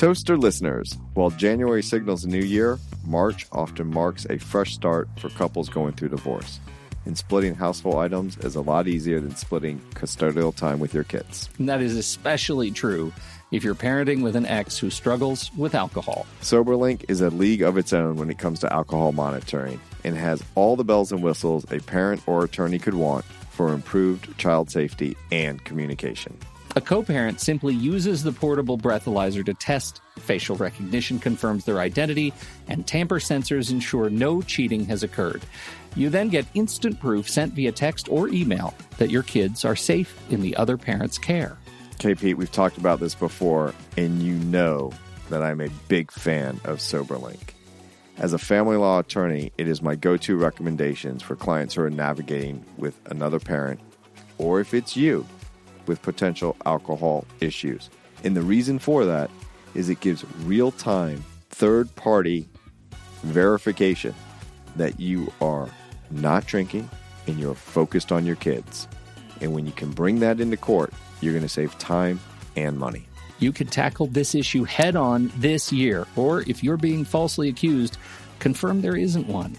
Toaster listeners, while January signals a new year, March often marks a fresh start for couples going through divorce. And splitting household items is a lot easier than splitting custodial time with your kids. And that is especially true if you're parenting with an ex who struggles with alcohol. SoberLink is a league of its own when it comes to alcohol monitoring and has all the bells and whistles a parent or attorney could want for improved child safety and communication. A co-parent simply uses the portable breathalyzer to test facial recognition, confirms their identity, and tamper sensors ensure no cheating has occurred. You then get instant proof sent via text or email that your kids are safe in the other parent's care. Okay, Pete, we've talked about this before, and you know that I'm a big fan of SoberLink. As a family law attorney, it is my go-to recommendations for clients who are navigating with another parent, or if it's you, with potential alcohol issues. And the reason for that is it gives real-time, third-party verification that you are not drinking and you're focused on your kids. And when you can bring that into court, you're going to save time and money. You could tackle this issue head-on this year, or if you're being falsely accused, confirm there isn't one.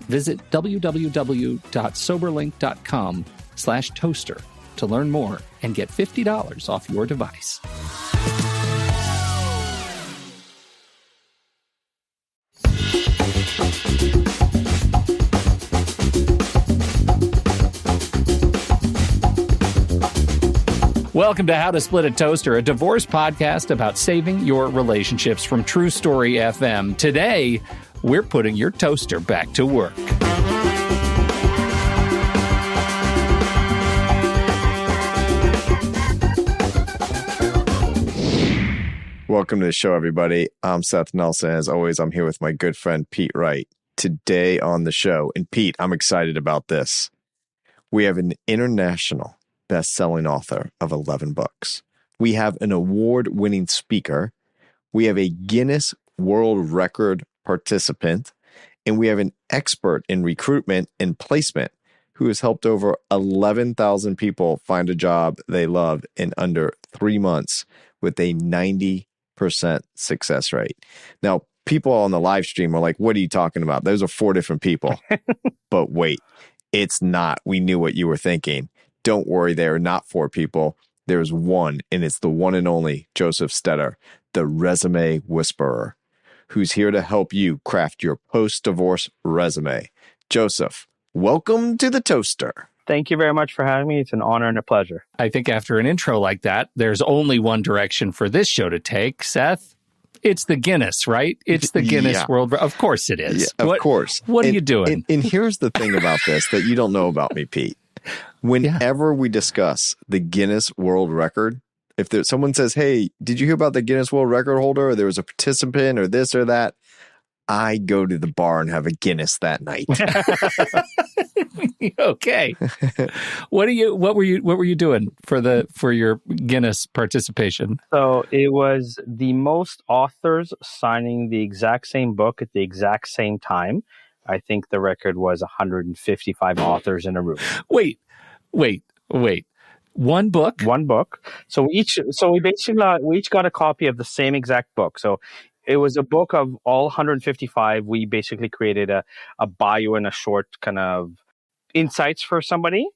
Visit www.soberlink.com/toaster to learn more and get $50 off your device. Welcome to How to Split a Toaster, a divorce podcast about saving your relationships from True Story FM. Today, we're putting your toaster back to work. Welcome to the show, everybody. I'm Seth Nelson. As always, I'm here with my good friend, Pete Wright. Today on the show, and Pete, I'm excited about this. We have an international best-selling author of 11 books. We have an award-winning speaker. We have a Guinness World Record participant. And we have an expert in recruitment and placement who has helped over 11,000 people find a job they love in under 3 months with a 90% success rate. Now, people on the live stream are like, what are you talking about? Those are 4 different people. But wait, it's not. We knew what you were thinking. Don't worry, they are not 4 people. There's one, and it's the one and only Josef Stetter, the Résumé Whisperer, who's here to help you craft your post-divorce resume. Josef, welcome to the Toaster. Thank you very much for having me. It's an honor and a pleasure. I think after an intro like that, there's only one direction for this show to take. Seth, it's the Guinness, right? It's the Guinness World. Of course it is. Yeah, of course. What are you doing? And here's the thing about this that you don't know about me, Pete. Whenever we discuss the Guinness World Record, if someone says, hey, did you hear about the Guinness World Record holder? Or there was a participant or this or that. I go to the bar and have a Guinness that night. Okay. What were you doing for your Guinness participation? So it was the most authors signing the exact same book at the exact same time. I think the record was 155 authors in a room. Wait. One book? One book. So we each got a copy of the same exact book. So it was a book of all 155. We basically created a bio and a short kind of insights for somebody.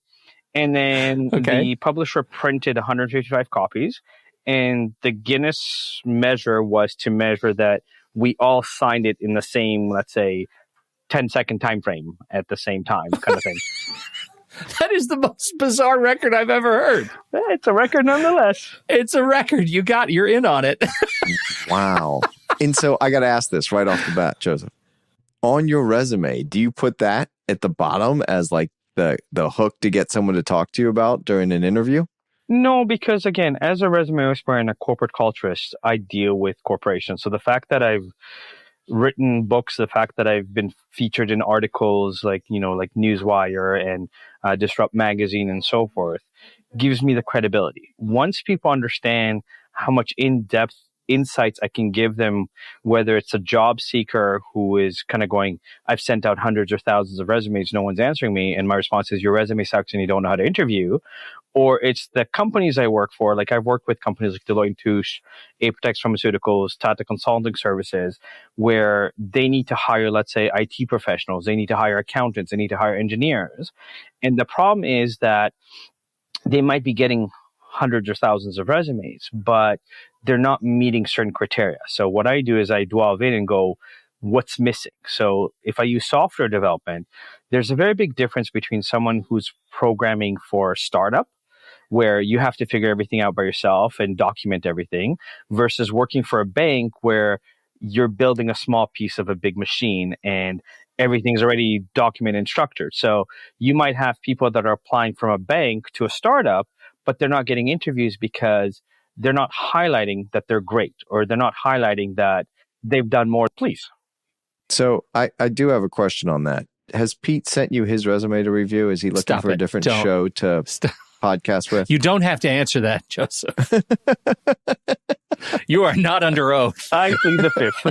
And then the publisher printed 155 copies. And the Guinness measure was to measure that we all signed it in the same, let's say, 10-second time frame at the same time kind of thing. That is the most bizarre record I've ever heard. It's a record nonetheless. It's a record. You're in on it. Wow. And so I got to ask this right off the bat, Josef. On your resume, do you put that at the bottom as like the hook to get someone to talk to you about during an interview? No, because again, as a resume whisperer and a corporate culturist, I deal with corporations. So the fact that I've written books, the fact that I've been featured in articles like Newswire and Disrupt Magazine and so forth, gives me the credibility. Once people understand how much in-depth insights I can give them, whether it's a job seeker who is kind of going, I've sent out hundreds or thousands of resumes, no one's answering me, and my response is, your resume sucks and you don't know how to interview, or it's the companies I work for. Like I've worked with companies like Deloitte & Touche, Apotex Pharmaceuticals, Tata Consulting Services, where they need to hire, let's say, IT professionals. They need to hire accountants. They need to hire engineers. And the problem is that they might be getting hundreds or thousands of resumes, but they're not meeting certain criteria. So what I do is I delve in and go, what's missing? So if I use software development, there's a very big difference between someone who's programming for a startup, where you have to figure everything out by yourself and document everything, versus working for a bank where you're building a small piece of a big machine and everything's already documented and structured. So you might have people that are applying from a bank to a startup, but they're not getting interviews because they're not highlighting that they're great, or they're not highlighting that they've done more. Please. So I do have a question on that. Has Pete sent you his resume to review? Is he looking for a different show to podcast with? You don't have to answer that, Joseph. You are not under oath. I plead the fifth.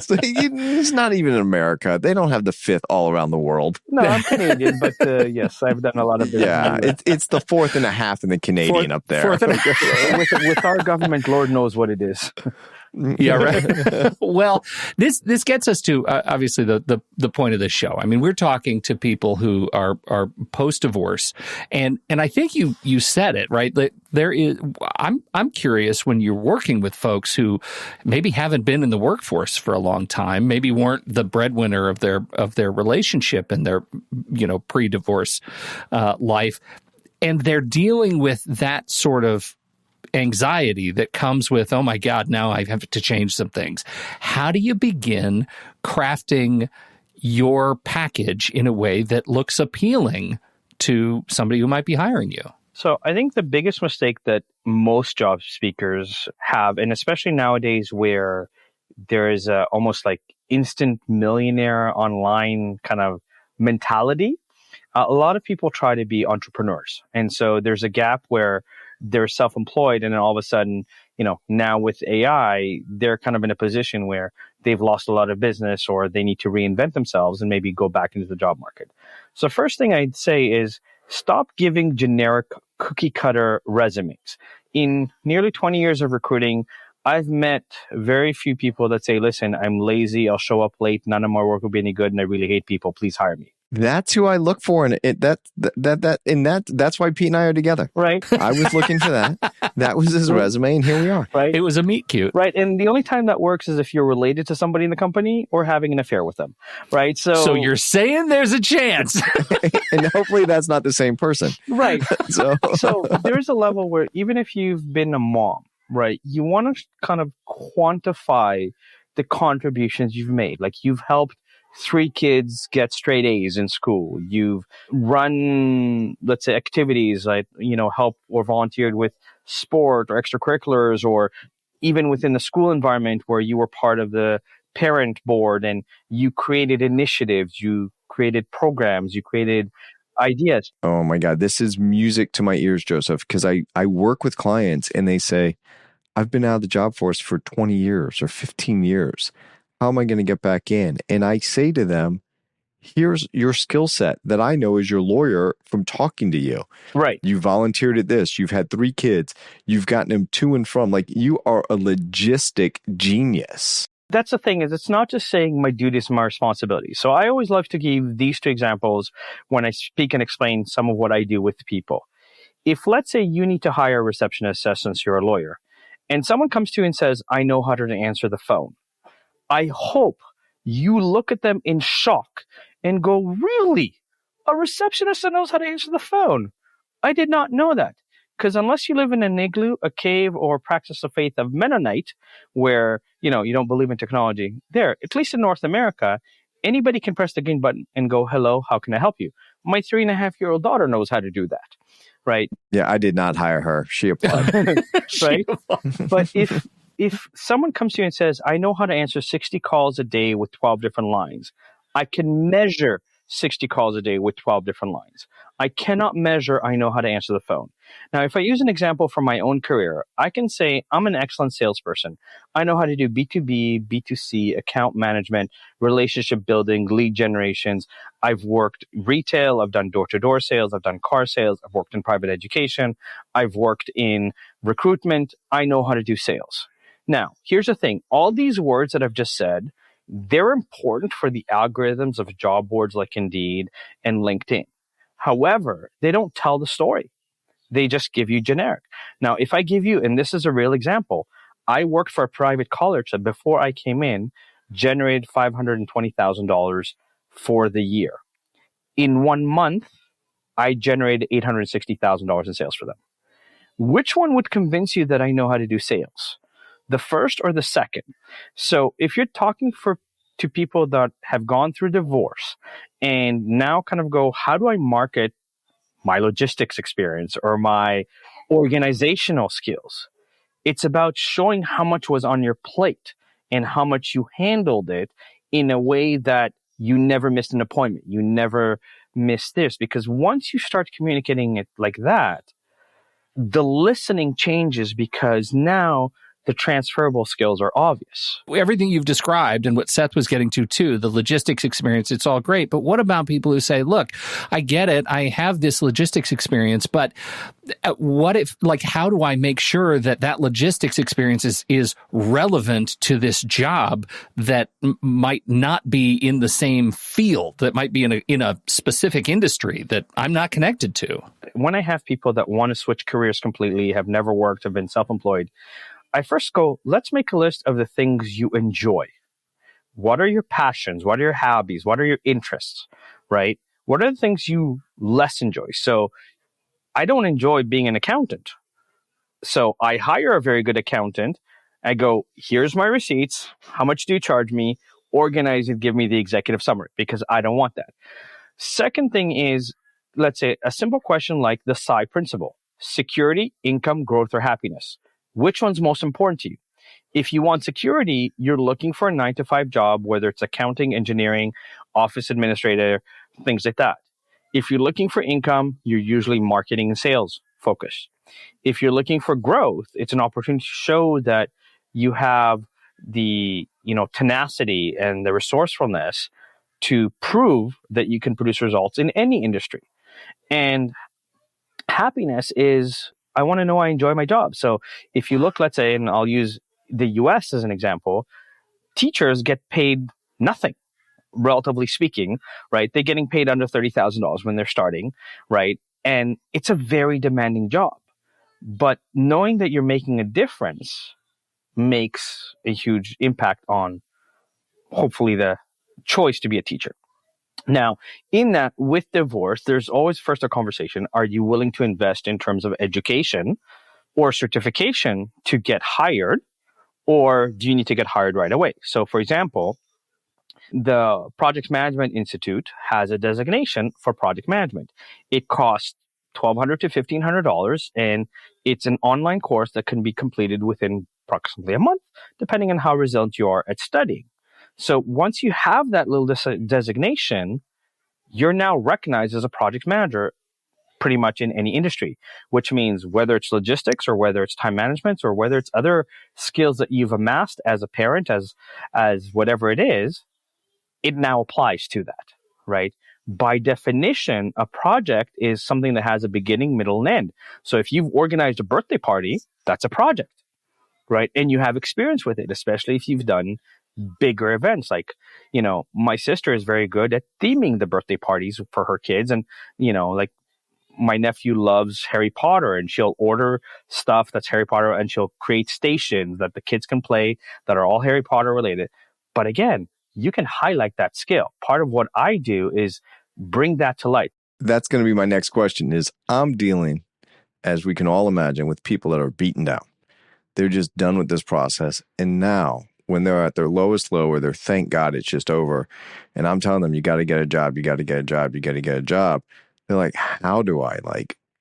So he's not even in America. They don't have the fifth all around the world. No, I'm Canadian, but yes, I've done a lot of business. Yeah, it's the 4.5 in the Canadian up there. With our government, Lord knows what it is. Yeah, right. Well, this gets us to obviously the point of this show. I mean, we're talking to people who are post-divorce, and I think you said it right. There is. I'm curious, when you're working with folks who maybe haven't been in the workforce for a long time, maybe weren't the breadwinner of their relationship and their pre-divorce life, and they're dealing with that sort of anxiety that comes with, oh my God, now I have to change some things. How do you begin crafting your package in a way that looks appealing to somebody who might be hiring you? So I think the biggest mistake that most job seekers have, and especially nowadays where there is almost like instant millionaire online kind of mentality, a lot of people try to be entrepreneurs. And so there's a gap where they're self-employed, and then all of a sudden, now with AI, they're kind of in a position where they've lost a lot of business, or they need to reinvent themselves and maybe go back into the job market. So first thing I'd say is stop giving generic cookie cutter resumes. In nearly 20 years of recruiting, I've met very few people that say, listen, I'm lazy, I'll show up late, none of my work will be any good, and I really hate people, please hire me. That's who I look for, and that's why Pete and I are together. Right. I was looking for that. That was his resume, and here we are. Right. It was a meet cute. Right. And the only time that works is if you're related to somebody in the company or having an affair with them. Right. So you're saying there's a chance. And hopefully that's not the same person. Right. So there's a level where even if you've been a mom, right, you want to kind of quantify the contributions you've made. Like you've helped 3 kids get straight A's in school. You've run, let's say, activities like, help or volunteered with sport or extracurriculars, or even within the school environment where you were part of the parent board and you created initiatives, you created programs, you created ideas. Oh my God, this is music to my ears, Joseph, because I work with clients and they say, I've been out of the job force for 20 years or 15 years. How am I going to get back in? And I say to them, here's your skill set that I know as your lawyer from talking to you. Right. You volunteered at this. You've had 3 kids. You've gotten them to and from. Like, you are a logistic genius. That's the thing, is it's not just saying my duty is my responsibility. So I always love to give these 2 examples when I speak and explain some of what I do with people. If, let's say, you need to hire a receptionist since you're a lawyer, and someone comes to you and says, I know how to answer the phone, I hope you look at them in shock and go, really? A receptionist that knows how to answer the phone? I did not know that. Because unless you live in an igloo, a cave, or practice the faith of Mennonite, where, you don't believe in technology, there, at least in North America, anybody can press the green button and go, hello, how can I help you? My 3.5-year-old daughter knows how to do that. Right? Yeah, I did not hire her. She applied. Right? But if someone comes to you and says, I know how to answer 60 calls a day with 12 different lines, I can measure 60 calls a day with 12 different lines, I cannot measure I know how to answer the phone. Now, if I use an example from my own career, I can say I'm an excellent salesperson. I know how to do B2B, B2C, account management, relationship building, lead generations. I've worked retail. I've done door-to-door sales. I've done car sales. I've worked in private education. I've worked in recruitment. I know how to do sales. Now, here's the thing. All these words that I've just said, they're important for the algorithms of job boards like Indeed and LinkedIn. However, they don't tell the story. They just give you generic. Now, if I give you, and this is a real example, I worked for a private college that before I came in generated $520,000 for the year. In 1 month, I generated $860,000 in sales for them. Which one would convince you that I know how to do sales? The first or the second? So if you're talking to people that have gone through divorce and now kind of go, how do I market my logistics experience or my organizational skills? It's about showing how much was on your plate and how much you handled it in a way that you never missed an appointment. You never missed this. Because once you start communicating it like that, the listening changes because now the transferable skills are obvious. Everything you've described and what Seth was getting to too, the logistics experience, it's all great. But what about people who say, look, I get it. I have this logistics experience, but what if, like, how do I make sure that that logistics experience is relevant to this job that might not be in the same field, that might be in a specific industry that I'm not connected to? When I have people that want to switch careers completely, have never worked, have been self-employed, I first go, let's make a list of the things you enjoy. What are your passions? What are your hobbies? What are your interests, right? What are the things you less enjoy? So I don't enjoy being an accountant. So I hire a very good accountant. I go, here's my receipts. How much do you charge me? Organize it, give me the executive summary because I don't want that. Second thing is, let's say a simple question like the PSI principle: security, income, growth, or happiness. Which one's most important to you? If you want security, you're looking for a 9-to-5 job, whether it's accounting, engineering, office administrator, things like that. If you're looking for income, you're usually marketing and sales focused. If you're looking for growth, it's an opportunity to show that you have the, tenacity and the resourcefulness to prove that you can produce results in any industry. And happiness is, I want to know I enjoy my job. So if you look, let's say, and I'll use the US as an example, teachers get paid nothing, relatively speaking, right? They're getting paid under $30,000 when they're starting, right? And it's a very demanding job. But knowing that you're making a difference makes a huge impact on, hopefully, the choice to be a teacher. Now, in that, with divorce, there's always first a conversation. Are you willing to invest in terms of education or certification to get hired, or do you need to get hired right away? So, for example, the Project Management Institute has a designation for project management. It costs $1,200 to $1,500, and it's an online course that can be completed within approximately a month, depending on how resilient you are at studying. So once you have that little designation, you're now recognized as a project manager pretty much in any industry, which means whether it's logistics or whether it's time management or whether it's other skills that you've amassed as a parent, as whatever it is, it now applies to that, right? By definition, a project is something that has a beginning, middle, and end. So if you've organized a birthday party, that's a project, right? And you have experience with it, especially if you've done bigger events. Like, my sister is very good at theming the birthday parties for her kids. And, like my nephew loves Harry Potter, and she'll order stuff that's Harry Potter, and she'll create stations that the kids can play that are all Harry Potter related. But again, you can highlight that skill. Part of what I do is bring that to light. That's going to be my next question is, I'm dealing, as we can all imagine, with people that are beaten down. They're just done with this process. And now, when they're at their lowest low, where they're, thank God it's just over, and I'm telling them, you got to get a job, you got to get a job, you got to get a job. They're like, how do I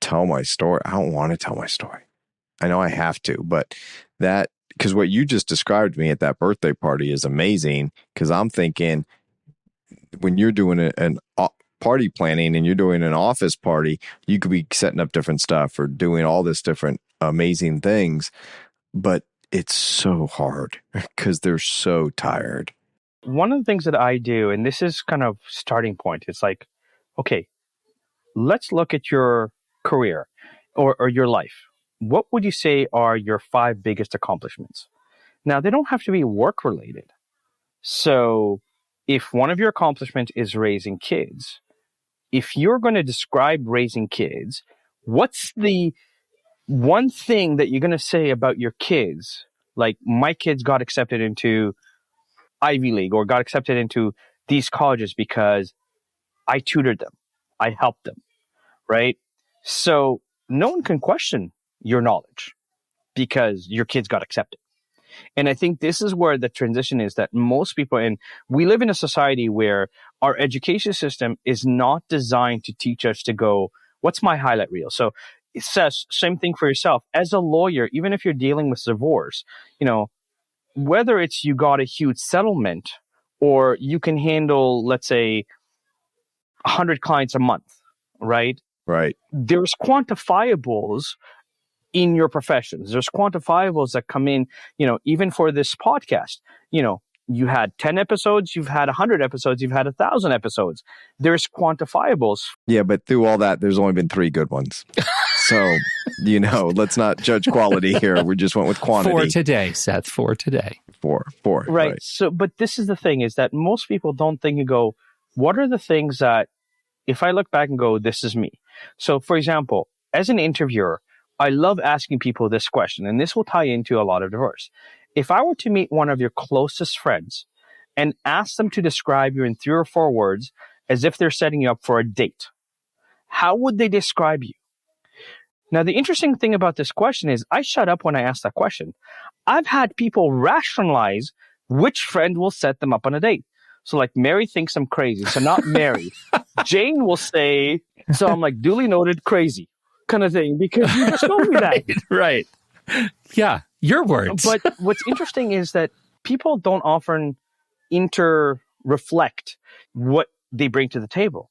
tell my story? I don't want to tell my story. I know I have to, but because what you just described to me at that birthday party is amazing, because I'm thinking when you're doing party planning and you're doing an office party, you could be setting up different stuff or doing all this different amazing things, but it's so hard because they're so tired. One of the things that I do, and this is kind of starting point, it's like, okay, let's look at your career or your life. What would you say are your 5 biggest accomplishments? Now, they don't have to be work related. So if one of your accomplishments is raising kids, if you're going to describe raising kids, what's the one thing that you're going to say about your kids? Like, my kids got accepted into Ivy League or got accepted into these colleges because I tutored them. I helped them, right? So no one can question your knowledge because your kids got accepted. And I think this is where the transition is that most people, and we live in a society where our education system is not designed to teach us to go, what's my highlight reel? So it says same thing for yourself. As a lawyer, even if you're dealing with divorce, whether it's you got a huge settlement or you can handle, let's say, 100 clients a month, right? Right. There's quantifiables in your professions. There's quantifiables that come in, even for this podcast. You had 10 episodes, you've had 100 episodes, you've had 1,000 episodes. There's quantifiables. Yeah, but through all that, there's only been 3 good ones. So, let's not judge quality here. We just went with quantity. For today, Seth, for today. Four. Right. So, but this is the thing, is that most people don't think and go, what are the things that, if I look back and go, this is me. So, for example, as an interviewer, I love asking people this question, and this will tie into a lot of divorce. If I were to meet one of your closest friends and ask them to describe you in 3 or 4 words as if they're setting you up for a date, how would they describe you? Now, the interesting thing about this question is I shut up when I ask that question. I've had people rationalize which friend will set them up on a date. So like, Mary thinks I'm crazy, so not Mary. Jane will say, so I'm like, duly noted, crazy kind of thing, because you just told me that. Right. Yeah, your words. But what's interesting is that people don't often reflect what they bring to the table.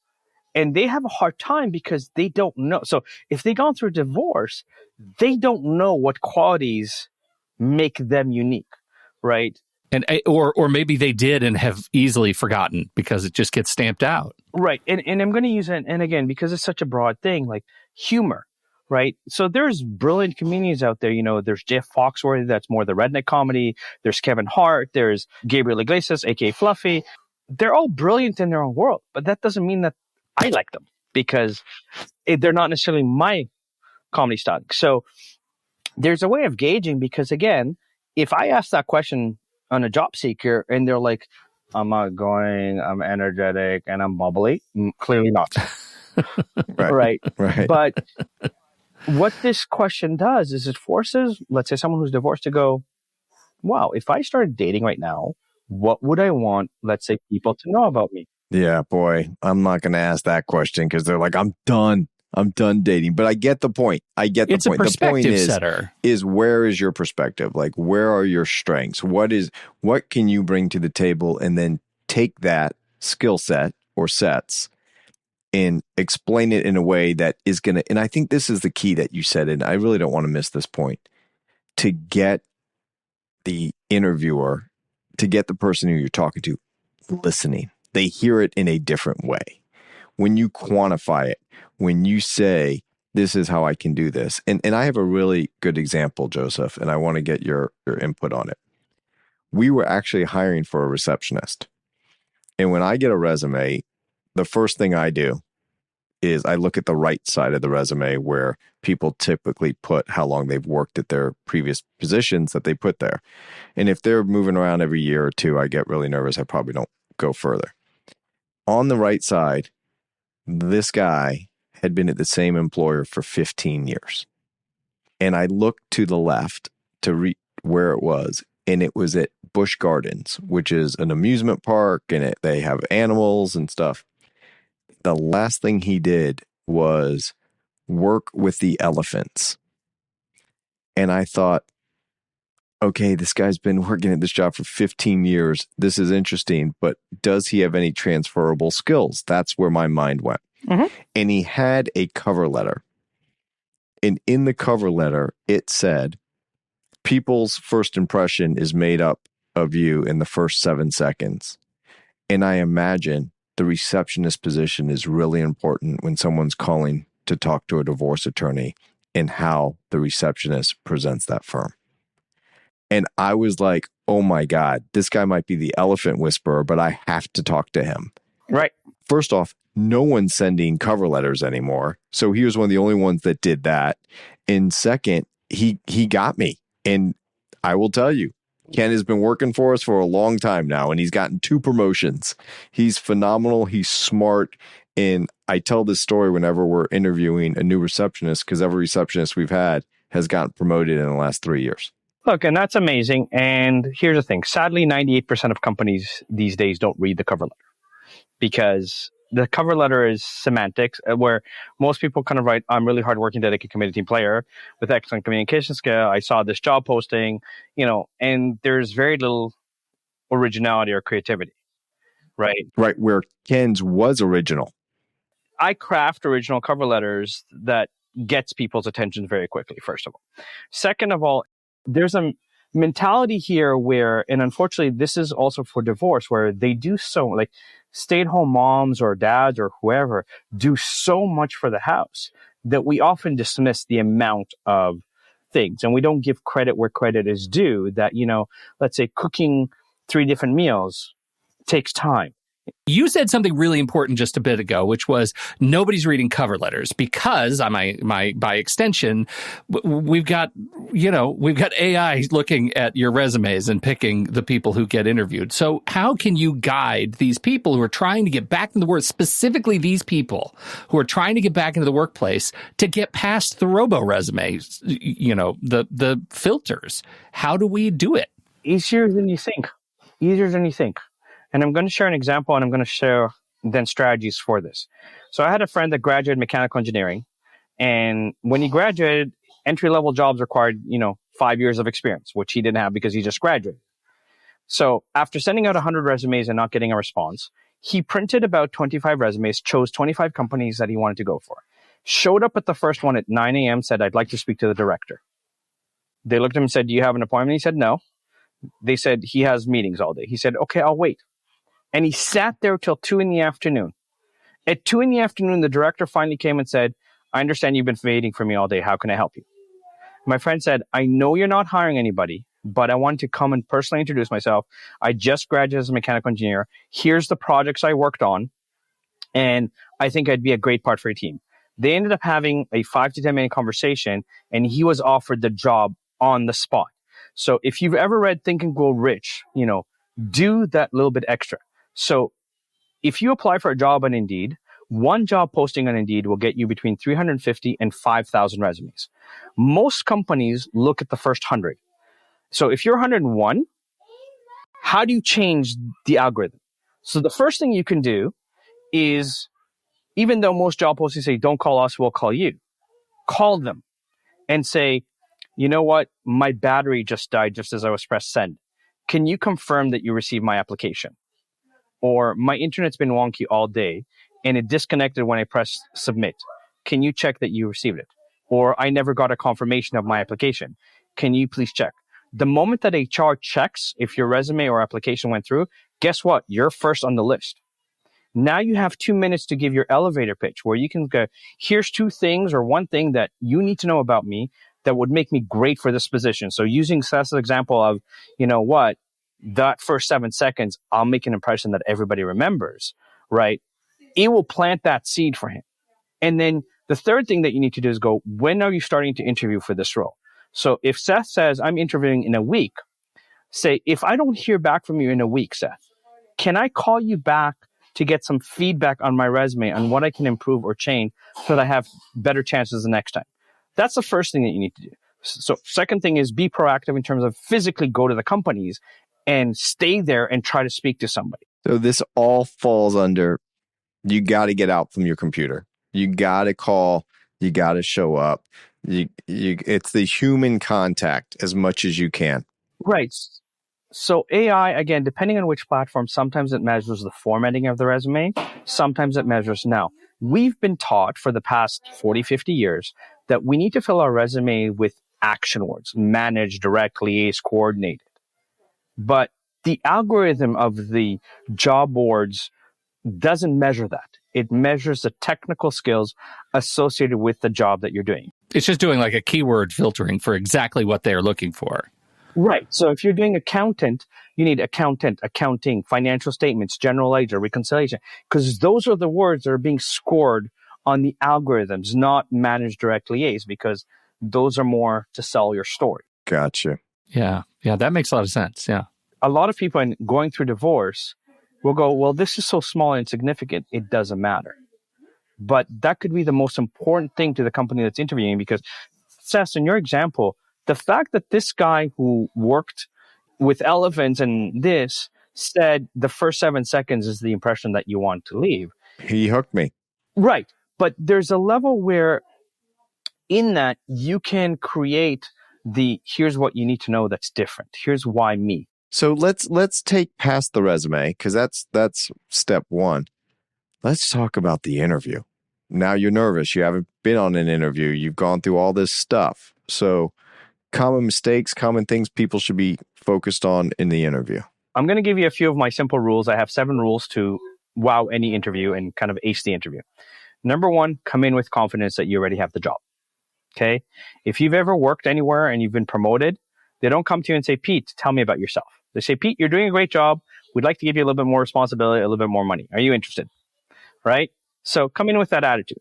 And they have a hard time because they don't know. So if they've gone through a divorce, they don't know what qualities make them unique, right? And or maybe they did and have easily forgotten because it just gets stamped out. Right. And I'm going to use it, and again, because it's such a broad thing, like humor, right? So there's brilliant comedians out there. There's Jeff Foxworthy, that's more the redneck comedy. There's Kevin Hart. There's Gabriel Iglesias, aka Fluffy. They're all brilliant in their own world, but that doesn't mean that I like them because they're not necessarily my comedy style. So there's a way of gauging, because again, if I ask that question on a job seeker and they're like, I'm outgoing, I'm energetic, and I'm bubbly, clearly not. Right. But what this question does is it forces, let's say, someone who's divorced to go, wow, if I started dating right now, what would I want, let's say, people to know about me? Yeah, boy, I'm not going to ask that question because they're like, I'm done dating. But I get the point. It's a perspective setter. Is where is your perspective? Like, where are your strengths? What can you bring to the table? And then take that skill set or sets and explain it in a way that is going to, and I think this is the key that you said, and I really don't want to miss this point, to get the interviewer, to get the person who you're talking to listening. They hear it in a different way. When you quantify it, when you say, this is how I can do this. And I have a really good example, Joseph, and I want to get your input on it. We were actually hiring for a receptionist. And when I get a resume, the first thing I do is I look at the right side of the resume where people typically put how long they've worked at their previous positions that they put there. And if they're moving around every year or 2, I get really nervous. I probably don't go further. On the right side, this guy had been at the same employer for 15 years. And I looked to the left to read where it was, and it was at Busch Gardens, which is an amusement park, and they have animals and stuff. The last thing he did was work with the elephants. And I thought, okay, this guy's been working at this job for 15 years. This is interesting, but does he have any transferable skills? That's where my mind went. Mm-hmm. And he had a cover letter. And in the cover letter, it said, people's first impression is made up of you in the first 7 seconds. And I imagine the receptionist position is really important when someone's calling to talk to a divorce attorney and how the receptionist presents that firm. And I was like, oh my God, this guy might be the elephant whisperer, but I have to talk to him. Right. First off, no one's sending cover letters anymore. So he was one of the only ones that did that. And second, he got me. And I will tell you, Ken has been working for us for a long time now, and he's gotten 2 promotions. He's phenomenal. He's smart. And I tell this story whenever we're interviewing a new receptionist, because every receptionist we've had has gotten promoted in the last 3 years. Look, and that's amazing. And here's the thing. Sadly, 98% of companies these days don't read the cover letter, because the cover letter is semantics, where most people kind of write, I'm really hardworking, dedicated, committed team player with excellent communication skill. I saw this job posting, and there's very little originality or creativity, right? Right, where Ken's was original. I craft original cover letters that gets people's attention very quickly, first of all. Second of all, there's a mentality here where, and unfortunately, this is also for divorce, where they do so, like stay-at-home moms or dads or whoever do so much for the house that we often dismiss the amount of things, and we don't give credit where credit is due. That, let's say cooking 3 different meals takes time. You said something really important just a bit ago, which was nobody's reading cover letters because, by extension, we've got AI looking at your resumes and picking the people who get interviewed. So how can you guide these people who are trying to get back in the work, specifically these people who are trying to get back into the workplace, to get past the robo resumes, the filters? How do we do it? Easier than you think. And I'm going to share an example, and I'm going to share then strategies for this. So I had a friend that graduated mechanical engineering, and when he graduated, entry-level jobs required, 5 years of experience, which he didn't have because he just graduated. So after sending out 100 resumes and not getting a response, he printed about 25 resumes, chose 25 companies that he wanted to go for, showed up at the first one at 9 a.m., said, I'd like to speak to the director. They looked at him and said, do you have an appointment? He said, no. They said, he has meetings all day. He said, okay, I'll wait. And he sat there till 2 p.m. At 2 p.m, the director finally came and said, I understand you've been waiting for me all day. How can I help you? My friend said, I know you're not hiring anybody, but I want to come and personally introduce myself. I just graduated as a mechanical engineer. Here's the projects I worked on, and I think I'd be a great part for your team. They ended up having a 5 to 10 minute conversation, and he was offered the job on the spot. So if you've ever read Think and Grow Rich, do that little bit extra. So if you apply for a job on Indeed, one job posting on Indeed will get you between 350 and 5,000 resumes. Most companies look at the first 100. So if you're 101, how do you change the algorithm? So the first thing you can do is, even though most job postings say, don't call us, we'll call you, call them and say, you know what? My battery just died just as I was pressed send. Can you confirm that you received my application? Or my internet's been wonky all day and it disconnected when I pressed submit. Can you check that you received it? Or I never got a confirmation of my application. Can you please check? The moment that HR checks if your resume or application went through, guess what? You're first on the list. Now you have 2 minutes to give your elevator pitch where you can go, here's 2 things or 1 thing that you need to know about me that would make me great for this position. So using Seth's example of, that first 7 seconds, I'll make an impression that everybody remembers, right? It will plant that seed for him. And then the third thing that you need to do is go, when are you starting to interview for this role? So if Seth says, I'm interviewing in a week, say, if I don't hear back from you in a week, Seth, can I call you back to get some feedback on my resume on what I can improve or change so that I have better chances the next time? That's the first thing that you need to do. So second thing is be proactive in terms of physically go to the companies and stay there and try to speak to somebody. So this all falls under, you got to get out from your computer. You got to call. You got to show up. It's the human contact as much as you can. Right. So AI, again, depending on which platform, sometimes it measures the formatting of the resume. Sometimes it measures now. We've been taught for the past 40, 50 years that we need to fill our resume with action words: manage, direct, liaise, coordinate. But the algorithm of the job boards doesn't measure that. It measures the technical skills associated with the job that you're doing. It's just doing like a keyword filtering for exactly what they're looking for. Right. So if you're doing accountant, you need accountant, accounting, financial statements, general ledger, reconciliation, because those are the words that are being scored on the algorithms, not manage, direct, liaise, because those are more to sell your story. Gotcha. Yeah, that makes a lot of sense. Yeah. A lot of people in going through divorce will go, well, this is so small and insignificant, it doesn't matter. But that could be the most important thing to the company that's interviewing, because, Seth, in your example, the fact that this guy who worked with elephants and this said the first 7 seconds is the impression that you want to leave. He hooked me. Right. But there's a level where in that you can create here's what you need to know that's different. Here's why me. So let's take past the resume, because that's step one. Let's talk about the interview. Now you're nervous. You haven't been on an interview. You've gone through all this stuff. So common mistakes, common things people should be focused on in the interview. I'm going to give you a few of my simple rules. I have 7 rules to wow any interview and kind of ace the interview. Number 1, come in with confidence that you already have the job. Okay? If you've ever worked anywhere and you've been promoted, they don't come to you and say, Pete, tell me about yourself. They say, Pete, you're doing a great job. We'd like to give you a little bit more responsibility, a little bit more money. Are you interested? Right? So come in with that attitude.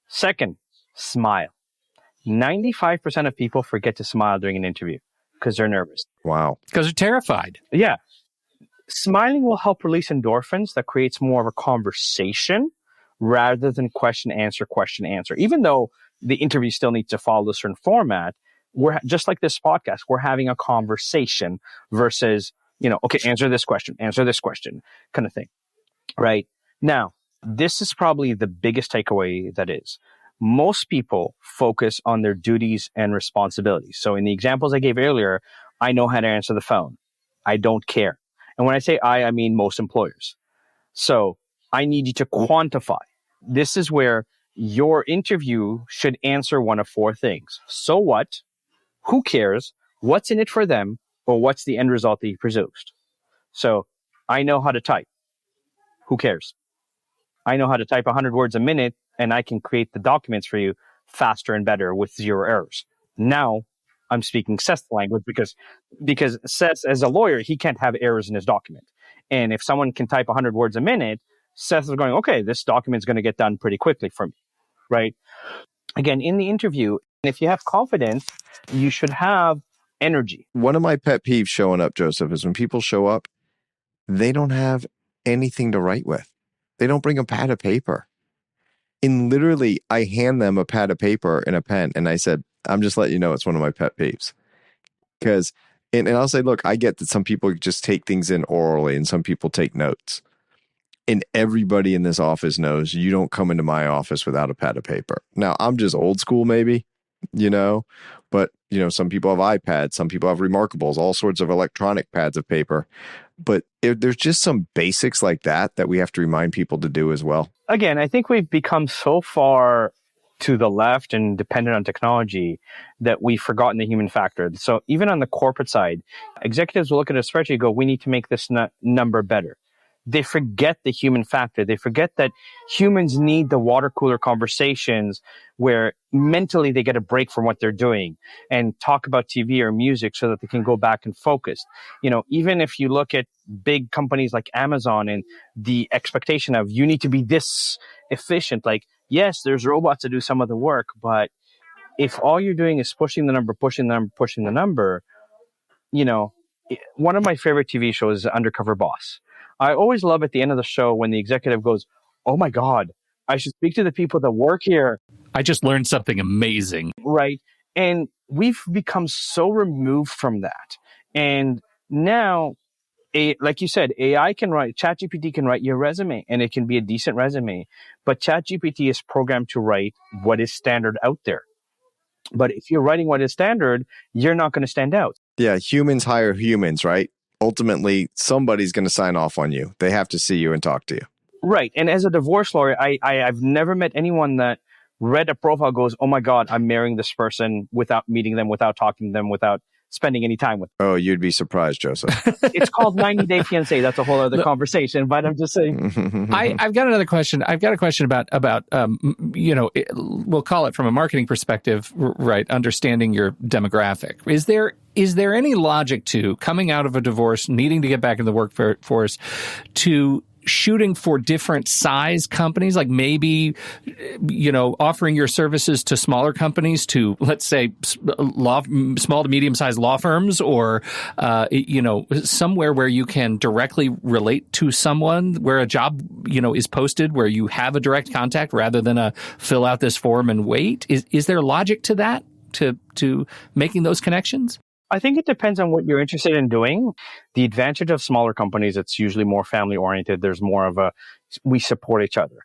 Second, smile. 95% of people forget to smile during an interview because they're nervous. Wow. Because they're terrified. Yeah. Smiling will help release endorphins that creates more of a conversation rather than question, answer. Even though the interview still needs to follow a certain format, we're just like this podcast, we're having a conversation versus, okay, answer this question kind of thing. Right? Now, this is probably the biggest takeaway that is. Most people focus on their duties and responsibilities. So in the examples I gave earlier, I know how to answer the phone. I don't care. And when I say I mean most employers. So I need you to quantify. This is where your interview should answer one of 4 things. So what? Who cares? What's in it for them? Or what's the end result that you produced? So I know how to type. Who cares? I know how to type 100 words a minute, and I can create the documents for you faster and better with 0 errors. Now I'm speaking Seth's language because Seth, as a lawyer, he can't have errors in his document. And if someone can type 100 words a minute, Seth is going, okay, this document's going to get done pretty quickly for me, right? Again, in the interview, if you have confidence, you should have energy. One of my pet peeves showing up, Joseph, is when people show up, they don't have anything to write with. They don't bring a pad of paper. And literally, I hand them a pad of paper and a pen, and I said, I'm just letting you know it's one of my pet peeves. Because, and I'll say, look, I get that some people just take things in orally and some people take notes. And everybody in this office knows you don't come into my office without a pad of paper. Now, I'm just old school, maybe, but, some people have iPads, some people have Remarkables, all sorts of electronic pads of paper. But there's just some basics like that we have to remind people to do as well. Again, I think we've become so far to the left and dependent on technology that we've forgotten the human factor. So even on the corporate side, executives will look at a spreadsheet and go, we need to make this number better. They forget the human factor. They forget that humans need the water cooler conversations where mentally they get a break from what they're doing and talk about TV or music so that they can go back and focus. Even if you look at big companies like Amazon and the expectation of you need to be this efficient, like, yes, there's robots to do some of the work, but if all you're doing is pushing the number, one of my favorite TV shows is Undercover Boss. I always love at the end of the show when the executive goes, oh my God, I should speak to the people that work here. I just learned something amazing. Right. And we've become so removed from that. And now, like you said, AI can write, ChatGPT can write your resume, and it can be a decent resume. But ChatGPT is programmed to write what is standard out there. But if you're writing what is standard, you're not going to stand out. Yeah, humans hire humans, right? Ultimately, somebody's going to sign off on you. They have to see you and talk to you. Right. And as a divorce lawyer, I've never met anyone that read a profile goes, oh my God, I'm marrying this person without meeting them, without talking to them, without spending any time with them. Oh, you'd be surprised, Joseph. It's called 90 Day Fiancé. That's a whole other conversation, but I'm just saying. I've got another question. I've got a question about we'll call it from a marketing perspective, right? Understanding your demographic. Is there any logic to coming out of a divorce, needing to get back in the workforce, to shooting for different size companies, like maybe, offering your services to smaller companies, to, let's say, small to medium-sized law firms, or, somewhere where you can directly relate to someone, where a job, is posted, where you have a direct contact rather than a fill out this form and wait? Is there logic to that, to making those connections? I think it depends on what you're interested in doing. The advantage of smaller companies, it's usually more family oriented. There's more of we support each other.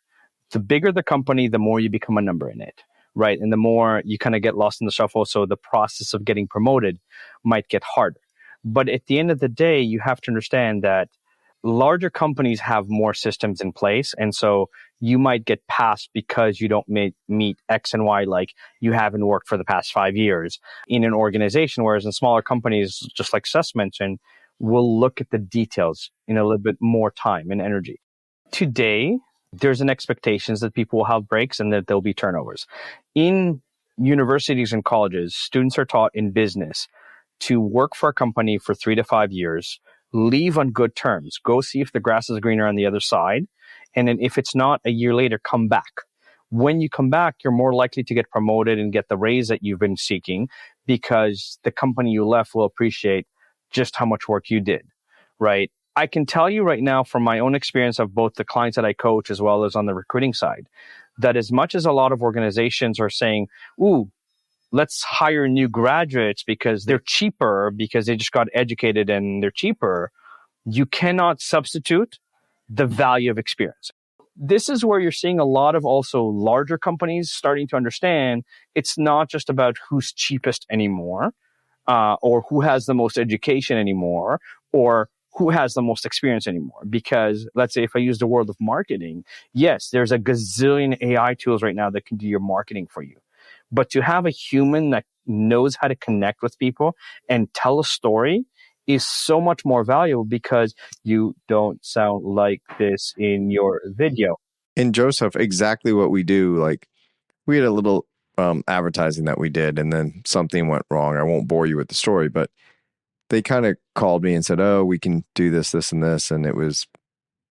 The bigger the company, the more you become a number in it, right? And the more you kind of get lost in the shuffle. So the process of getting promoted might get harder. But at the end of the day, you have to understand that larger companies have more systems in place. And so you might get passed because you don't meet X and Y, like you haven't worked for the past 5 years in an organization. Whereas in smaller companies, just like Seth mentioned, we'll look at the details in a little bit more time and energy. Today, there's an expectation that people will have breaks and that there'll be turnovers. In universities and colleges, students are taught in business to work for a company for 3 to 5 years, leave on good terms, go see if the grass is greener on the other side. And then if it's not, a year later, come back. When you come back, you're more likely to get promoted and get the raise that you've been seeking, because the company you left will appreciate just how much work you did, right? I can tell you right now from my own experience of both the clients that I coach as well as on the recruiting side, that as much as a lot of organizations are saying, ooh, let's hire new graduates because they're cheaper, because they just got educated and they're cheaper, you cannot substitute the value of experience. This is where you're seeing a lot of also larger companies starting to understand it's not just about who's cheapest anymore, or who has the most education anymore, or who has the most experience anymore. Because let's say if I use the world of marketing, yes, there's a gazillion AI tools right now that can do your marketing for you. But to have a human that knows how to connect with people and tell a story is so much more valuable, because you don't sound like this in your video. And Joseph, exactly what we do. Like, we had a little advertising that we did, and then something went wrong. I won't bore you with the story, but they kind of called me and said, oh, we can do this, this, and this. And it was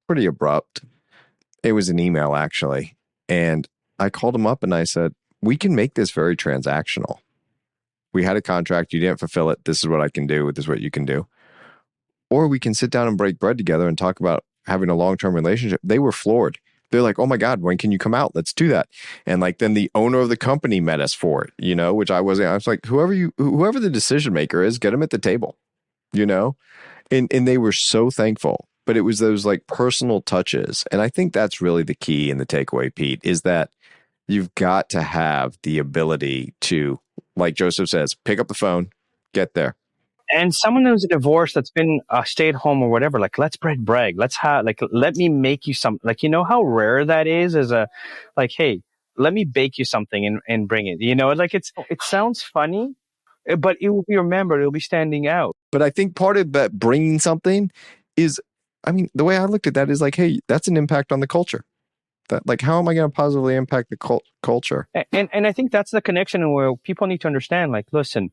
pretty abrupt. It was an email, actually. And I called them up and I said, we can make this very transactional. We had a contract. You didn't fulfill it. This is what I can do. This is what you can do. Or we can sit down and break bread together and talk about having a long-term relationship. They were floored. They're like, oh my God, when can you come out? Let's do that. And like, then the owner of the company met us for it, which I was like, whoever the decision maker is, get them at the table, and they were so thankful. But it was those like personal touches. And I think that's really the key in the takeaway, Pete, is that you've got to have the ability to, like Joseph says, pick up the phone, get there. And someone who's a divorce that's been stay at home or whatever, like, let's break bread. Let's let me make you some, like, how rare that is as a, like, hey, let me bake you something and bring it, like it sounds funny, but it will be remembered. It'll be standing out. But I think part of that bringing something is, the way I looked at that is like, hey, that's an impact on the culture. That, like, how am I going to positively impact the culture? And I think that's the connection where people need to understand, like, listen,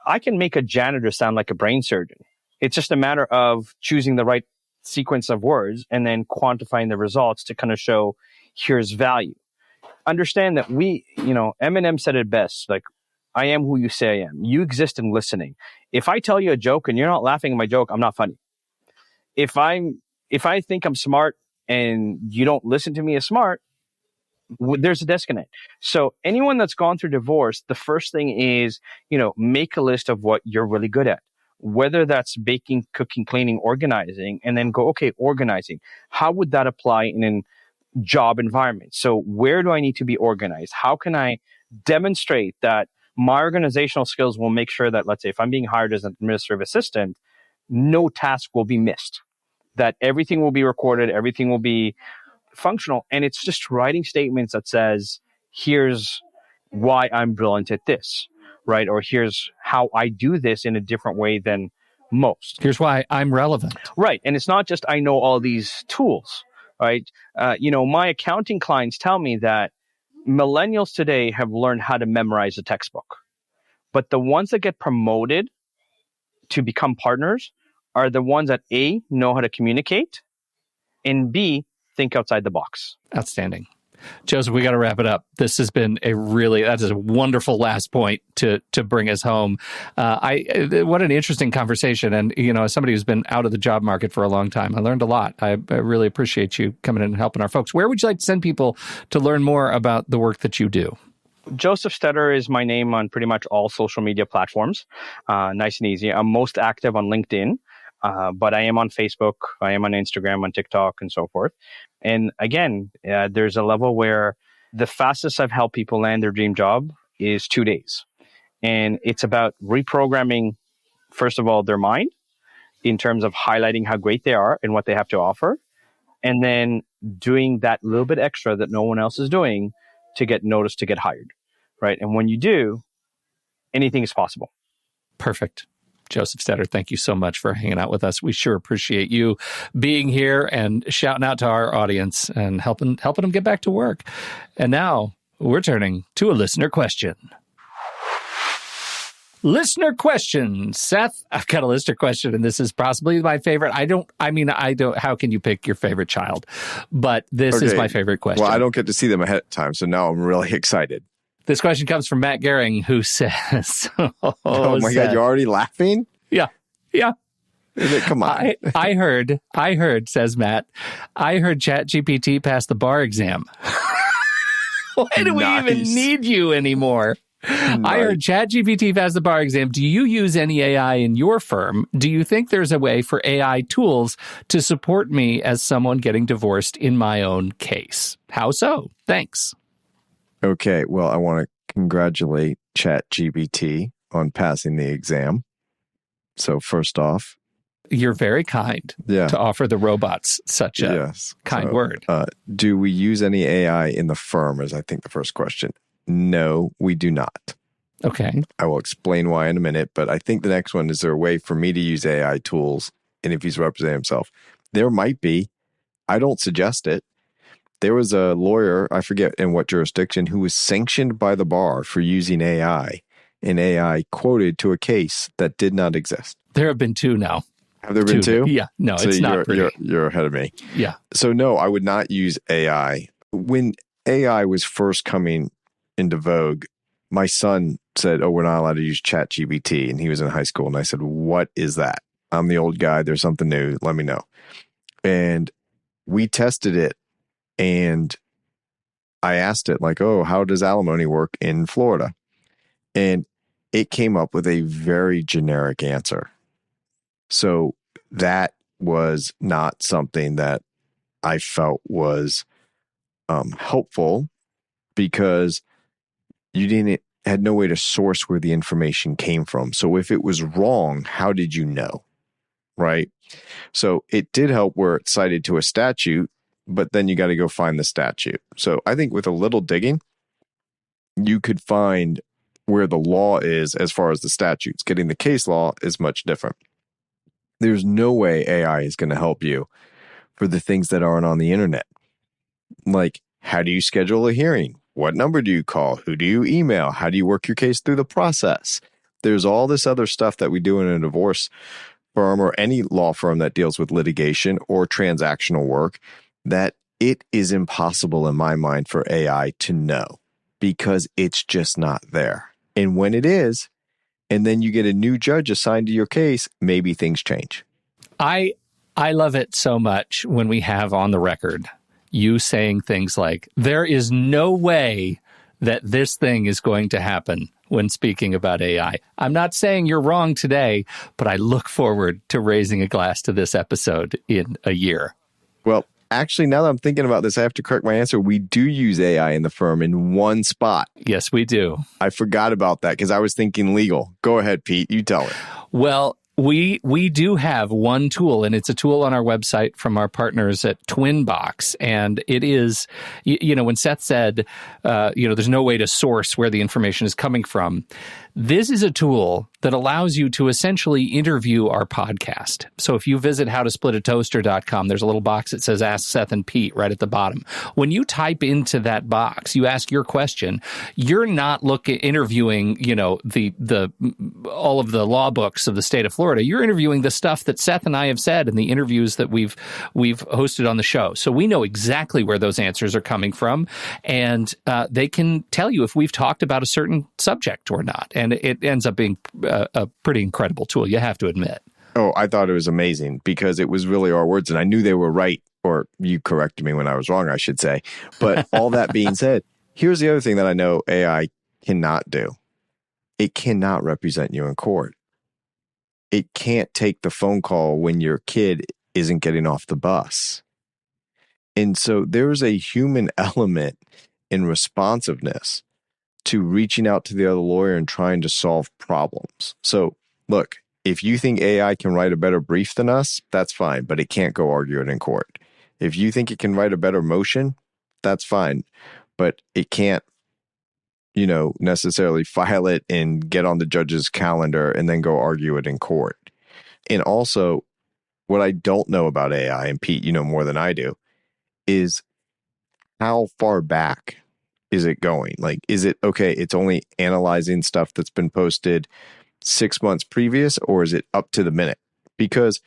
I can make a janitor sound like a brain surgeon. It's just a matter of choosing the right sequence of words and then quantifying the results to kind of show here's value. Understand that Eminem said it best, like, I am who you say I am. You exist in listening. If I tell you a joke and you're not laughing at my joke, I'm not funny. If I think I'm smart and you don't listen to me as smart, there's a disconnect. So anyone that's gone through divorce, the first thing is, make a list of what you're really good at, whether that's baking, cooking, cleaning, organizing, and then go, okay, organizing. How would that apply in a job environment? So where do I need to be organized? How can I demonstrate that my organizational skills will make sure that, let's say, if I'm being hired as an administrative assistant, no task will be missed, that everything will be recorded, everything will be functional. And it's just writing statements that says, here's why I'm brilliant at this, right? Or here's how I do this in a different way than most. Here's why I'm relevant. Right. And it's not just I know all these tools, right? My accounting clients tell me that millennials today have learned how to memorize a textbook. But the ones that get promoted to become partners are the ones that A, know how to communicate, and B, think outside the box. Outstanding. Joseph, we got to wrap it up. This has been that is a wonderful last point to bring us home. What an interesting conversation. And, as somebody who's been out of the job market for a long time, I learned a lot. I really appreciate you coming in and helping our folks. Where would you like to send people to learn more about the work that you do? Josef Stetter is my name on pretty much all social media platforms. Nice and easy. I'm most active on LinkedIn. But I am on Facebook, I am on Instagram, on TikTok, and so forth. And again, there's a level where the fastest I've helped people land their dream job is 2 days. And it's about reprogramming, first of all, their mind in terms of highlighting how great they are and what they have to offer. And then doing that little bit extra that no one else is doing to get noticed, to get hired, right? And when you do, anything is possible. Perfect. Josef Stetter, thank you so much for hanging out with us. We sure appreciate you being here and shouting out to our audience and helping them get back to work. And now we're turning to a listener question. Listener question. Seth, I've got a listener question, and this is possibly my favorite. How can you pick your favorite child? But this is my favorite question. Well, I don't get to see them ahead of time, so now I'm really excited. This question comes from Matt Gehring, who says, oh my God, you're already laughing? Yeah. Come on. I heard, says Matt, I heard ChatGPT pass the bar exam. Why do we even need you anymore? Nice. I heard ChatGPT pass the bar exam. Do you use any AI in your firm? Do you think there's a way for AI tools to support me as someone getting divorced in my own case? How so? Thanks. Okay, well, I want to congratulate ChatGPT on passing the exam. So first off, you're very kind to offer the robots such a kind word. Do we use any AI in the firm is, I think, the first question. No, we do not. Okay. I will explain why in a minute, but I think the next one, is there a way for me to use AI tools? And if he's representing himself, there might be. I don't suggest it. There was a lawyer, I forget in what jurisdiction, who was sanctioned by the bar for using AI, and AI quoted to a case that did not exist. There have been 2 now. Have there been 2? Yeah. No, so it's not pretty. You're ahead of me. Yeah. So no, I would not use AI. When AI was first coming into vogue, my son said, we're not allowed to use ChatGPT, and he was in high school. And I said, what is that? I'm the old guy. There's something new. Let me know. And we tested it. And I asked it how does alimony work in Florida? And it came up with a very generic answer. So that was not something that I felt was helpful, because you had no way to source where the information came from. So if it was wrong, how did you know? Right? So it did help where it cited to a statute, but then you got to go find the statute. So I think with a little digging, you could find where the law is as far as the statutes. Getting the case law is much different. There's no way AI is going to help you for the things that aren't on the internet. Like, how do you schedule a hearing? What number do you call? Who do you email? How do you work your case through the process? There's all this other stuff that we do in a divorce firm or any law firm that deals with litigation or transactional work that it is impossible in my mind for AI to know, because it's just not there. And when it is, and then you get a new judge assigned to your case, maybe things change. I love it so much when we have on the record you saying things like, there is no way that this thing is going to happen when speaking about AI. I'm not saying you're wrong today, but I look forward to raising a glass to this episode in a year. Well, actually, now that I'm thinking about this, I have to correct my answer. We do use AI in the firm in one spot. Yes, we do. I forgot about that because I was thinking legal. Go ahead, Pete. You tell it. Well, we do have one tool, and it's a tool on our website from our partners at Twinbox. And it is, when Seth said, there's no way to source where the information is coming from, this is a tool that allows you to essentially interview our podcast. So if you visit howtosplitatoaster.com, there's a little box that says Ask Seth and Pete right at the bottom. When you type into that box, you ask your question, you're not interviewing, the all of the law books of the state of Florida. You're interviewing the stuff that Seth and I have said in the interviews that we've hosted on the show. So we know exactly where those answers are coming from, and they can tell you if we've talked about a certain subject or not. And it ends up being a pretty incredible tool, you have to admit. Oh, I thought it was amazing because it was really our words, and I knew they were right, or you corrected me when I was wrong, I should say. But all that being said, here's the other thing that I know AI cannot do. It cannot represent you in court. It can't take the phone call when your kid isn't getting off the bus. And so there's a human element in responsiveness to reaching out to the other lawyer and trying to solve problems. So look, if you think AI can write a better brief than us, that's fine, but it can't go argue it in court. If you think it can write a better motion, that's fine, but it can't, necessarily file it and get on the judge's calendar and then go argue it in court. And also, what I don't know about AI, and Pete, you know more than I do, is how far back is it going? Like, is it, okay, it's only analyzing stuff that's been posted 6 months previous, or is it up to the minute? Because,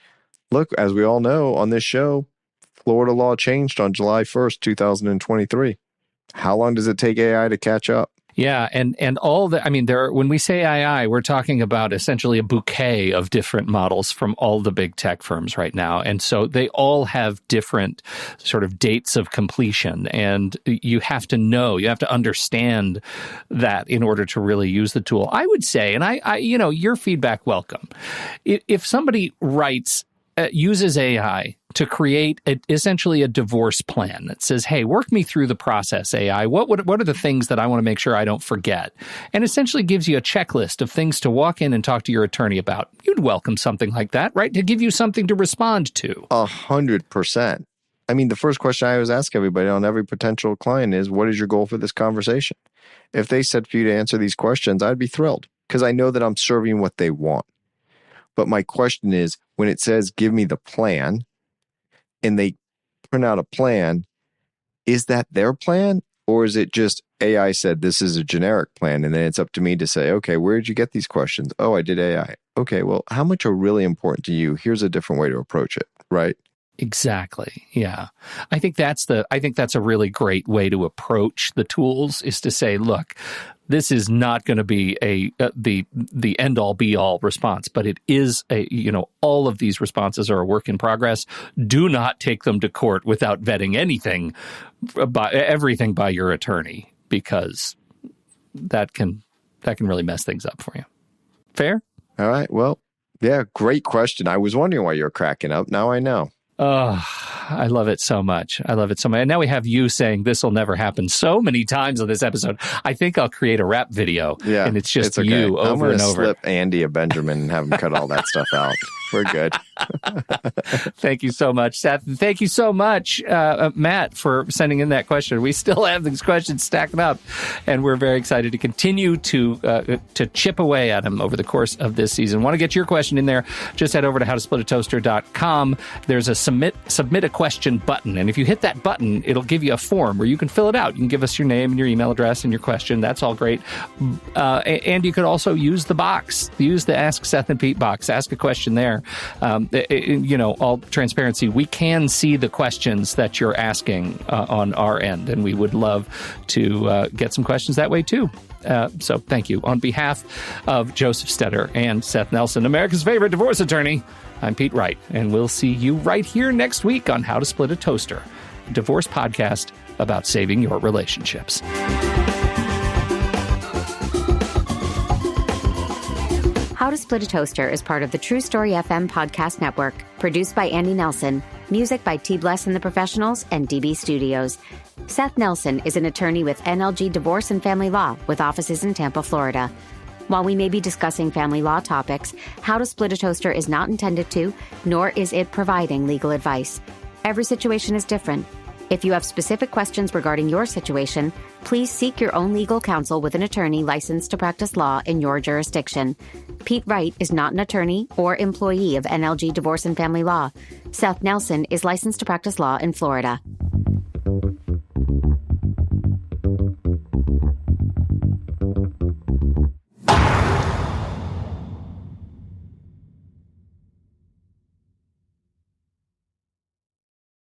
look, as we all know on this show, Florida law changed on July 1st, 2023. How long does it take AI to catch up? Yeah, and all the, when we say AI, we're talking about essentially a bouquet of different models from all the big tech firms right now. And so they all have different sort of dates of completion. And you have to understand that in order to really use the tool. I would say, and I your feedback welcome. If somebody uses AI to create essentially a divorce plan that says, hey, work me through the process, AI. What are the things that I want to make sure I don't forget? And essentially gives you a checklist of things to walk in and talk to your attorney about. You'd welcome something like that, right? To give you something to respond to. 100%. The first question I always ask everybody on every potential client is, what is your goal for this conversation? If they said for you to answer these questions, I'd be thrilled because I know that I'm serving what they want. But my question is, when it says, give me the plan, and they print out a plan, is that their plan? Or is it just AI said, this is a generic plan, and then it's up to me to say, okay, where did you get these questions? Oh, I did AI. Okay, well, how much are really important to you? Here's a different way to approach it, right? Exactly. Yeah. I think that's a really great way to approach the tools, is to say, look, this is not going to be the end all be all response, but it is all of these responses are a work in progress. Do not take them to court without vetting everything by your attorney, because that can really mess things up for you. Fair? All right. Well, yeah, great question. I was wondering why you're cracking up. Now I know. Oh, I love it so much. And now we have you saying this will never happen so many times on this episode. I think I'll create a rap video. Yeah, and it's just okay. you over and over. I'm going to slip Andy a Benjamin and have him cut all that stuff out. We're good. Thank you so much, Seth. And thank you so much, Matt, for sending in that question. We still have these questions stacking up, and we're very excited to continue to chip away at them over the course of this season. Want to get your question in there? Just head over to howtosplitatoaster.com. There's a submit a question button, and if you hit that button, it'll give you a form where you can fill it out. You can give us your name and your email address and your question. That's all great. And you could also use the box. Use the Ask Seth and Pete box. Ask a question there. All transparency, we can see the questions that you're asking on our end, and we would love to get some questions that way too. So thank you. On behalf of Josef Stetter and Seth Nelson, America's favorite divorce attorney, I'm Pete Wright, and we'll see you right here next week on How to Split a Toaster, a divorce podcast about saving your relationships. How How to Split a Toaster is part of the True Story FM podcast network, produced by Andy Nelson, music by T. Bless and the Professionals and DB Studios. Seth Nelson is an attorney with NLG Divorce and Family Law with offices in Tampa, Florida. While we may be discussing family law topics, How to Split a Toaster is not intended to, nor is it providing legal advice. Every situation is different. If you have specific questions regarding your situation, please seek your own legal counsel with an attorney licensed to practice law in your jurisdiction. Pete Wright is not an attorney or employee of NLG Divorce and Family Law. Seth Nelson is licensed to practice law in Florida.